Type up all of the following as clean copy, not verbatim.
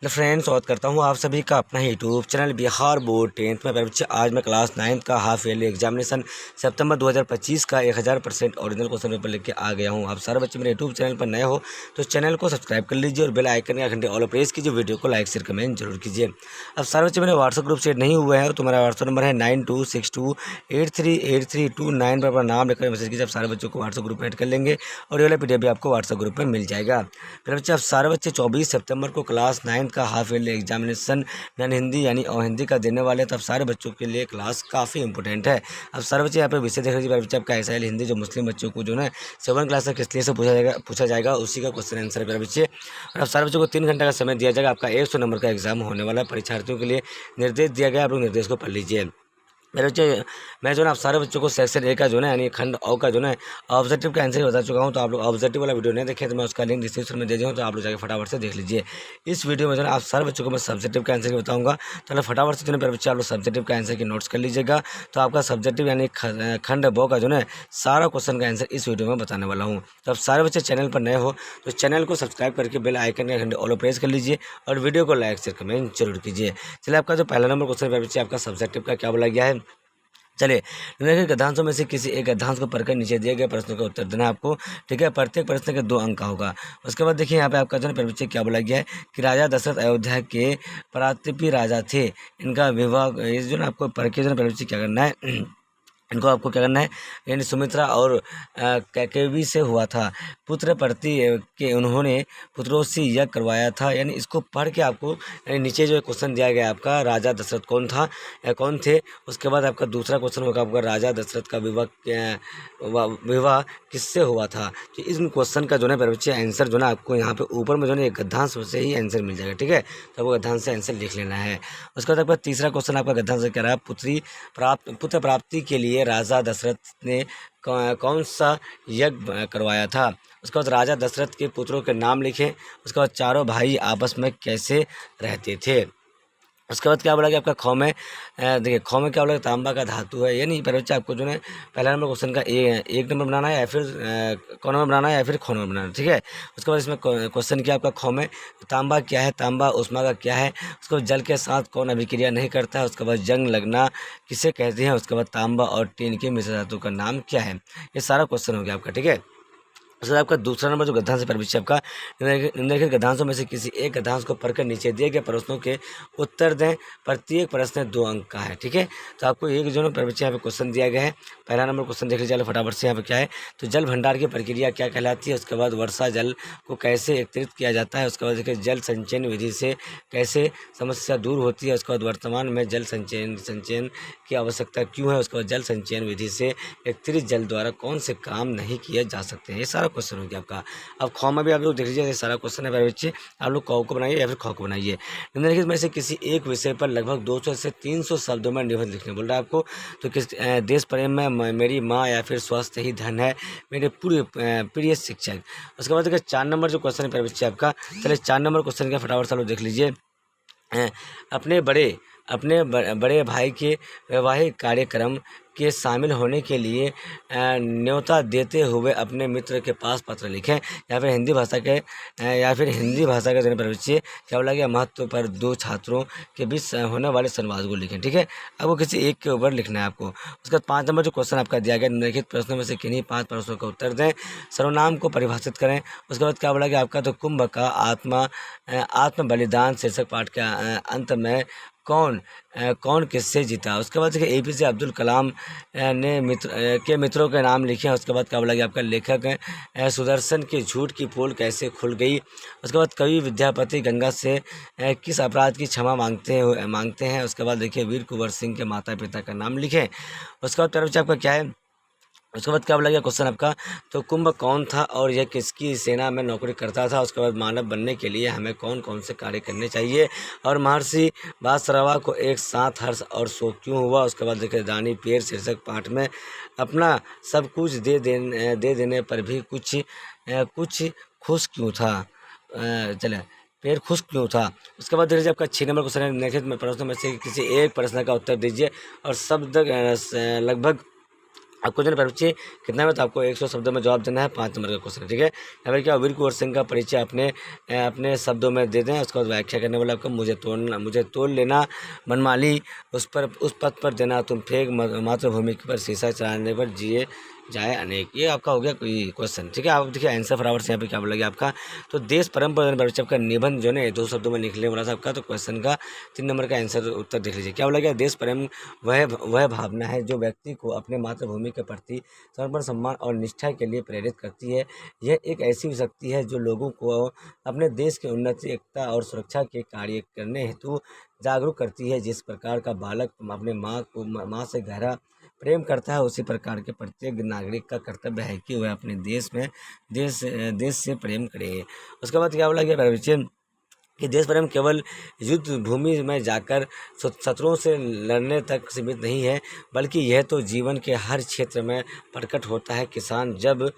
Hello friends, स्वागत करता हूँ आप सभी का अपना YouTube channel Bihar board 10th में। बच्चे आज मैं क्लास 9th का हाफ ईयरली एग्जामिनेशन सितंबर 2025 का 1000% ओरिजिनल क्वेश्चन पेपर लेके आ गया हूँ। आप सारे बच्चे मेरे यूट्यूब चैनल पर नए हो तो चैनल को सब्सक्राइब कर लीजिए और बेल आइकन का घंटे ऑल प्रेस कीजिए। वीडियो को लाइक शेयर कमेंट जरूर कीजिए। अब सारे बच्चे मेरे व्हाट्सअप ग्रुप से नहीं हुए हैं तो मेरा व्हाट्सअप नंबर है 9262838329 पर अपना नाम लिखकर मैसेज कीजिए। आप सारे बच्चों को व्हाट्सअप ग्रुप में ऐड कर लेंगे और ये वाला PDF भी आपको व्हाट्सअप ग्रुप में मिल जाएगा। फिर बच्चे आप सारे बच्चे 24 सितंबर को क्लास 9th का half yearly examination non Hindi यानी और हिंदी का देने वाले हैं। तो अब सारे बच्चों के लिए क्लास काफ़ी इंपॉर्टेंट है। अब सारे बच्चे यहाँ पे विषय देख लीजिए। बच्चे आपका SIL हिंदी जो मुस्लिम बच्चों को जो है 7 क्लास तक किस लिए से पूछा जाएगा उसी का क्वेश्चन आंसर है मेरे बच्चे। और अब सारे बच्चों को 3 घंटे का समय दिया जाएगा। आपका 100 नंबर का एग्जाम होने वाला है। परीक्षार्थियों के लिए निर्देश दिया गया, आप लोग निर्देश को पढ़ लीजिए मेरे बच्चे। मैं जो है आप सारे बच्चों को सेक्शन A का जो है यानी खंड अ का जो है ऑब्जेक्टिव का आंसर बता चुका हूं। तो आप लोग ऑब्जेक्टिव वाला वीडियो नहीं देखे तो मैं उसका लिंक डिस्क्रिप्शन में दे दूँ, तो आप लोग जाकर फटाफट से देख लीजिए। इस वीडियो में जो है आप सारे बच्चों को मैं सब्जेक्टिव का आंसर बताऊंगा। तो फटाफट से जो है मेरे बच्चे आप लोग सब्जेक्टिव का आंसर की नोट्स कर लीजिएगा। तो आपका सब्जेक्टिव यानी खंड ब का जो है सारा क्वेश्चन का आंसर इस वीडियो में बताने वाला हूँ। तो आप सारे बच्चे चैनल पर नए हो तो चैनल को सब्सक्राइब करके बेल आइकन का घंटे ऑल प्रेस कर लीजिए और वीडियो को लाइक शेयर कमेंट जरूर कीजिए। चलिए, आपका जो पहला नंबर क्वेश्चन मेरे बच्चे आपका सब्जेक्टिव का क्या बोला गया है। चलिए, निम्नलिखित गद्यांशों में से किसी एक गद्यांश को पढ़कर नीचे दिए गए प्रश्नों का उत्तर देना है आपको। ठीक है, प्रत्येक प्रश्न के 2 अंक का होगा। उसके बाद देखिए यहाँ पे आपका जो है बच्चे क्या बोला गया है कि राजा दशरथ अयोध्या के प्रतापी राजा थे। इनका विवाह ये जो है आपको पढ़ के जो है बच्चे क्या करना है इनको आपको क्या करना है यानी सुमित्रा और कैकेवी से हुआ था। पुत्र प्रति के उन्होंने पुत्रों से यज्ञ करवाया था। यानी इसको पढ़ के आपको यानी नीचे जो क्वेश्चन दिया गया आपका राजा दशरथ कौन था कौन थे। उसके बाद आपका दूसरा क्वेश्चन होगा आपका राजा दशरथ का विवाह किससे हुआ था। तो इस क्वेश्चन का जो है बच्चे आंसर जो है आपको यहाँ पे ऊपर में जो है गद्यांश से ही आंसर मिल जाएगा। ठीक है, तो आपको गद्यांश से आंसर लिख लेना है। उसके बाद आपका तीसरा क्वेश्चन आपका गद्यांश से कह रहा है पुत्र प्राप्ति के लिए राजा दशरथ ने कौन सा यज्ञ करवाया था। उसके बाद राजा दशरथ के पुत्रों के नाम लिखें। उसके बाद चारों भाई आपस में कैसे रहते थे। उसके बाद क्या बोला कि आपका खौ में देखिए खौ में क्या बोला तांबा का धातु है। यानी पहले बच्चे आपको जो है पहला नंबर क्वेश्चन का एक नंबर बनाना है या फिर कौन नंबर बनाना है या फिर खौ नंबर बनाना है। ठीक है, उसके बाद इसमें क्वेश्चन क्या आपका खौ में तांबा क्या है, तांबा उष्मा का क्या है। उसके बाद जल के साथ कौन अभिक्रिया नहीं करता है। उसके बाद जंग लगना किसे कहते हैं। उसके बाद तांबा और टीन के मिश्र धातु का नाम क्या है। ये सारा क्वेश्चन हो गया आपका। ठीक है, उसके बाद आपका दूसरा नंबर जो गद्यांश है परिविषय आपका निम्नलिखित गद्यांशों में से किसी एक गद्यांश को पढ़कर नीचे दिए गए प्रश्नों के उत्तर दें। प्रत्येक प्रश्न 2 अंक का है। ठीक है, तो आपको एक जो परिविषय यहाँ पे क्वेश्चन दिया गया है। पहला नंबर क्वेश्चन देख लीजिए फटाफट से। यहाँ पे क्या है तो जल भंडार की प्रक्रिया क्या कहलाती है। उसके बाद वर्षा जल को कैसे एकत्रित किया जाता है। उसके बाद देखिए जल संचयन विधि से कैसे समस्या दूर होती है। उसके बाद वर्तमान में जल संचयन की आवश्यकता क्यों है। उसके बाद जल संचयन विधि से एकत्रित जल द्वारा कौन से काम नहीं किए जा सकते हैं। ये सारा क्वेश्चन हो गया आपका। अब खौ में भी आप लोग देख लीजिए सारा क्वेश्चन है मेरे बच्चे। आप लोग कौ को बनाइए या फिर खौ को बनाइए। निम्नलिखित में से किसी एक विषय पर लगभग 200 से 300 शब्दों में निबंध लिखने बोल रहा है आपको। तो किस देश प्रेम में मेरी माँ या फिर स्वास्थ्य ही धन है मेरे पूरे प्रिय शिक्षक। उसके बाद देखिए 4 नंबर जो क्वेश्चन है मेरे बच्चे आपका। चलिए 4 नंबर क्वेश्चन का फटाफट से लोग देख लीजिए। अपने बड़े भाई के वैवाहिक कार्यक्रम के शामिल होने के लिए न्योता देते हुए अपने मित्र के पास पत्र लिखें। या फिर हिंदी भाषा के जन परिचय क्या बोला गया महत्व पर 2 छात्रों के बीच होने वाले संवाद को लिखें। ठीक है, आपको किसी एक के ऊपर लिखना है आपको। उसका 5 नंबर जो क्वेश्चन आपका दिया गया निम्नलिखित प्रश्नों में से किन्हीं 5 प्रश्नों का उत्तर दें। सर्वनाम को परिभाषित करें। उसके बाद क्या बोला गया आपका तो कुंभ का आत्म बलिदान शीर्षक पाठ के अंत में कौन किससे जीता। उसके बाद देखिए APJ अब्दुल कलाम ने मित्रों के नाम लिखे हैं। उसके बाद क्या बोला गया आपका लेखक सुदर्शन के झूठ की पोल कैसे खुल गई। उसके बाद कवि विद्यापति गंगा से किस अपराध की क्षमा मांगते हैं। उसके बाद देखिए वीर कुंवर सिंह के माता पिता का नाम लिखें। उसके बाद तरफ आपका क्या है उसके बाद क्या बोला गया क्वेश्चन आपका तो कुंभ कौन था और यह किसकी सेना में नौकरी करता था। उसके बाद मानव बनने के लिए हमें कौन कौन से कार्य करने चाहिए और महर्षि बासरवा को एक साथ हर्ष और शोक क्यों हुआ। उसके बाद देखिए दानी पेड़ शीर्षक पाठ में अपना सब कुछ दे देने पर भी कुछ खुश क्यों था। चले पेड़ खुश क्यों था। उसके बाद देखिए आपका 6 नंबर क्वेश्चन है निम्नलिखित प्रश्नों में से किसी एक प्रश्न का उत्तर दीजिए और शब्द लगभग अब क्वेश्चन पर बच्चे कितना में, तो आपको 100 शब्दों में जवाब देना है। 5 नंबर का क्वेश्चन है, ठीक है। यहाँ पर क्या, वीर कुंवर सिंह का परिचय अपने अपने शब्दों में दे दें। उसके बाद व्याख्या करने वाला आपका, मुझे तोड़ लेना मनमाली, उस पथ पर देना तुम फेंक, मातृभूमि पर शीशा चढ़ाने पर जिए जाए अनेक। ये आपका हो गया कोई क्वेश्चन, ठीक है। आप देखिए आंसर फटाफट से यहाँ पे क्या बोलेगा आपका, तो देश परम पर आपका निबंध जो है 2 शब्दों में लिखने वाला था आपका, तो क्वेश्चन का 3 नंबर का आंसर उत्तर देख लीजिए। क्या बोला गया, देश प्रेम वह भावना है जो व्यक्ति को अपने मातृभूमि के प्रति समर्पण, सम्मान और निष्ठा के लिए प्रेरित करती है। यह एक ऐसी शक्ति है जो लोगों को अपने देश की उन्नति, एकता और सुरक्षा के कार्य करने हेतु जागरूक करती है। जिस प्रकार का बालक अपने माँ से गहरा प्रेम करता है, उसी प्रकार के प्रत्येक नागरिक का कर्तव्य है कि वह अपने देश से प्रेम करे। उसके बाद क्या बोला गया कि देश प्रेम केवल युद्ध भूमि में जाकर शत्रुओं से लड़ने तक सीमित नहीं है, बल्कि यह तो जीवन के हर क्षेत्र में प्रकट होता है। किसान जब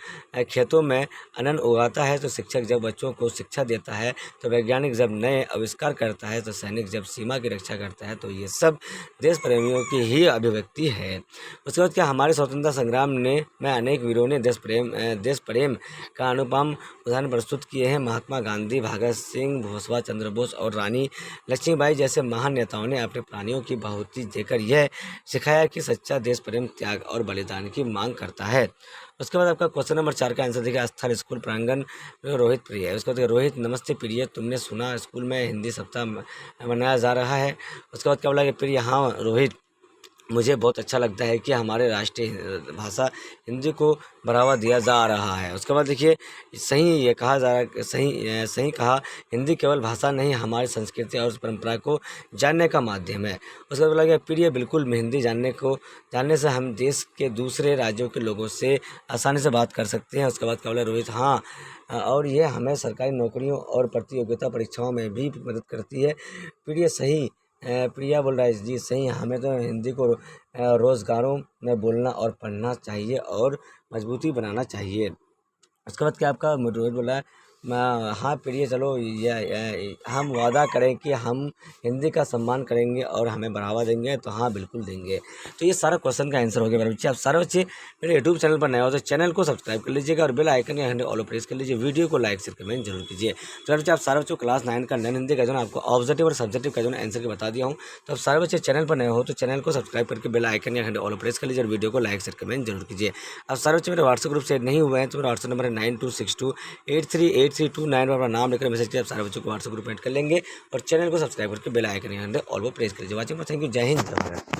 खेतों में अन्न उगाता है, तो शिक्षक जब बच्चों को शिक्षा देता है, तो वैज्ञानिक जब नए आविष्कार करता है, तो सैनिक जब सीमा की रक्षा करता है, तो ये सब देश प्रेमियों की ही अभिव्यक्ति है। उसके बाद क्या, हमारे स्वतंत्रता संग्राम में अनेक वीरों ने देश प्रेम का अनुपम उदाहरण प्रस्तुत किए हैं। महात्मा गांधी, भगत सिंह, सुभाष चंद्र बोस और रानी लक्ष्मीबाई जैसे महान नेताओं ने अपने प्राणियों की बहुति देकर यह सिखाया कि सच्चा देश प्रेम त्याग और बलिदान की मांग करता है। उसके बाद आपका क्वेश्चन नंबर 4 का आंसर देखिए, स्थल स्कूल प्रांगण में रोहित प्रिय है। उसके बाद रोहित, नमस्ते प्रिय, तुमने सुना स्कूल में हिंदी सप्ताह मनाया जा रहा है। उसके बाद क्या बोला कि प्रिय, हाँ रोहित, मुझे बहुत अच्छा लगता है कि हमारे राष्ट्रीय भाषा हिंदी को बढ़ावा दिया जा रहा है। उसके बाद देखिए, सही ये कहा जा रहा, सही कहा, हिंदी केवल भाषा नहीं, हमारी संस्कृति और परंपरा को जानने का माध्यम है। उसके बाद बोला गया, प्रिय, बिल्कुल हिंदी जानने से हम देश के दूसरे राज्यों के लोगों से आसानी से बात कर सकते हैं। उसके बाद क्या बोला रोहित, हाँ, और ये हमें सरकारी नौकरियों और प्रतियोगिता परीक्षाओं में भी मदद करती है। प्रिय, सही, प्रिया बोल रहा है जी, सही, हमें तो हिंदी को रोज़गारों में बोलना और पढ़ना चाहिए और मजबूती बनाना चाहिए। उसके बाद क्या आपका रोहित बोला है, हाँ प्रिय, चलो हम वादा करें कि हम हिंदी का सम्मान करेंगे और हमें बढ़ावा देंगे, तो हाँ बिल्कुल देंगे। तो ये सारा क्वेश्चन का आंसर हो गया मेरे बच्चे। आप सारे बच्चे मेरे यूट्यूब चैनल पर नए हो तो चैनल को सब्सक्राइब कर लीजिएगा और बेल आइकन या घंटे ऑल प्रेस कर लीजिए। वीडियो को लाइक शेयर कमेंट जरूर कीजिए। तो बच्चे आप सारे बच्चों क्लास 9 का नन हिंदी का जो आपको ऑब्जेक्टिव और सब्जेक्टिव का जो आंसर के बता दिया हूँ। तो आप सारे बच्चे चैनल पर नए हो तो चैनल को सब्सक्राइब करके बेल आइकन या घंटे ऑल प्रेस कर लीजिए और वीडियो को लाइक शेयर कमेंट जरूर कीजिए। आप सारे बच्चे मेरे व्हाट्सएप ग्रुप से नहीं हुए हैं तो मेरा व्हाट्सएप नंबर है 9262838329 पर नाम लेकर मैसेज किया, आप सारे बच्चों को व्हाट्सएप ग्रुप में ऐड कर लेंगे और चैनल को सब्सक्राइब करके बेल आइकन ऑल वो प्रेस कर लीजिए। वाचिंग, थैंक यू, जय हिंद।